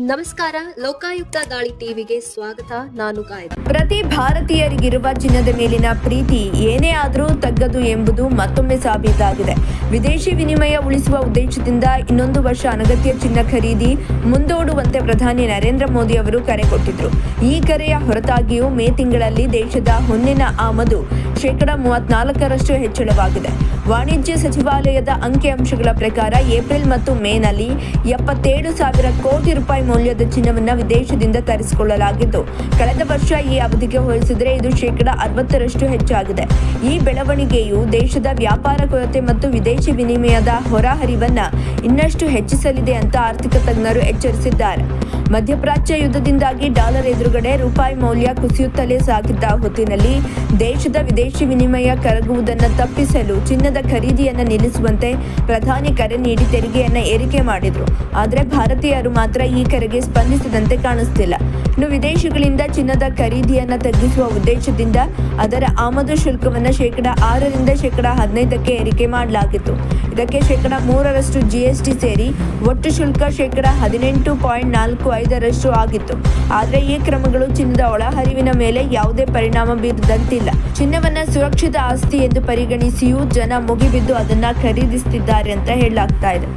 ನಮಸ್ಕಾರ, ಲೋಕಾಯುಕ್ತ ದಾಳಿ ಟಿವಿಗೆ ಸ್ವಾಗತ. ನಾನು ಗಾಯತ್ರಿ. ಪ್ರತಿ ಭಾರತೀಯರಿಗಿರುವ ಚಿನ್ನದ ಮೇಲಿನ ಪ್ರೀತಿ ಏನೇ ಆದರೂ ತಗ್ಗದು ಎಂಬುದು ಮತ್ತೊಮ್ಮೆ ಸಾಬೀತಾಗಿದೆ. ವಿದೇಶಿ ವಿನಿಮಯ ಉಳಿಸುವ ಉದ್ದೇಶದಿಂದ ಇನ್ನೊಂದು ವರ್ಷ ಅನಗತ್ಯ ಚಿನ್ನ ಖರೀದಿ ಮುಂದೂಡುವಂತೆ ಪ್ರಧಾನಿ ನರೇಂದ್ರ ಮೋದಿ ಅವರು ಕರೆ ಕೊಟ್ಟಿದ್ರು. ಈ ಕರೆಯ ಹೊರತಾಗಿಯೂ ಮೇ ತಿಂಗಳಲ್ಲಿ ದೇಶದ ಹೊನ್ನಿನ ಆಮದು 34% ಹೆಚ್ಚಳವಾಗಿದೆ. ವಾಣಿಜ್ಯ ಸಚಿವಾಲಯದ ಅಂಕಿಅಂಶಗಳ ಪ್ರಕಾರ ಏಪ್ರಿಲ್ ಮತ್ತು ಮೇನಲ್ಲಿ 77,000 ಕೋಟಿ ರೂಪಾಯಿ ಮೌಲ್ಯದ ಚಿನ್ನವನ್ನು ವಿದೇಶದಿಂದ ತರಿಸಿಕೊಳ್ಳಲಾಗಿದ್ದು, ಕಳೆದ ವರ್ಷ ಈ ಅವಧಿಗೆ ಹೋಲಿಸಿದರೆ ಇದು 60% ಹೆಚ್ಚಾಗಿದೆ. ಈ ಬೆಳವಣಿಗೆಯು ದೇಶದ ವ್ಯಾಪಾರ ಕೊರತೆ ಮತ್ತು ವಿದೇಶಿ ವಿನಿಮಯದ ಹೊರಹರಿವನ್ನು ಇನ್ನಷ್ಟು ಹೆಚ್ಚಿಸಲಿದೆ ಅಂತ ಆರ್ಥಿಕ ತಜ್ಞರು ಎಚ್ಚರಿಸಿದ್ದಾರೆ. ಮಧ್ಯಪ್ರಾಚ್ಯ ಯುದ್ಧದಿಂದಾಗಿ ಡಾಲರ್ ಎದುರುಗಡೆ ರೂಪಾಯಿ ಮೌಲ್ಯ ಕುಸಿಯುತ್ತಲೇ ಸಾಗಿದ್ದ ಹೊತ್ತಿನಲ್ಲಿ ದೇಶದ ವಿದೇಶಿ ವಿನಿಮಯ ಕರಗುವುದನ್ನು ತಪ್ಪಿಸಲು ಚಿನ್ನದ ಖರೀದಿಯನ್ನು ನಿಲ್ಲಿಸುವಂತೆ ಪ್ರಧಾನಿ ಕರೆ ನೀಡಿ ತೆರಿಗೆಯನ್ನು ಏರಿಕೆ ಮಾಡಿದರು. ಆದರೆ ಭಾರತೀಯರು ಮಾತ್ರ ಈ ಕರೆಗೆ ಸ್ಪಂದಿಸದಂತೆ ಕಾಣಿಸ್ತಿಲ್ಲ. ಇನ್ನು ವಿದೇಶಗಳಿಂದ ಚಿನ್ನದ ಖರೀದಿಯನ್ನು ತಗ್ಗಿಸುವ ಉದ್ದೇಶದಿಂದ ಅದರ ಆಮದು ಶುಲ್ಕವನ್ನು 6% 15% ಏರಿಕೆ ಮಾಡಲಾಗಿತ್ತು. ಇದಕ್ಕೆ 3% GST ಸೇರಿ ಒಟ್ಟು ಶುಲ್ಕ 18.45% ಆಗಿತ್ತು. ಆದರೆ ಈ ಕ್ರಮಗಳು ಚಿನ್ನದ ಒಳಹರಿವಿನ ಮೇಲೆ ಯಾವುದೇ ಪರಿಣಾಮ ಬೀರದಂತಿಲ್ಲ. ಚಿನ್ನವನ್ನ ಸುರಕ್ಷಿತ ಆಸ್ತಿ ಎಂದು ಪರಿಗಣಿಸಿಯೂ ಜನ ಮುಗಿಬಿದ್ದು ಅದನ್ನ ಖರೀದಿಸುತ್ತಿದ್ದಾರೆ ಅಂತ ಹೇಳಲಾಗ್ತಾ ಇದೆ.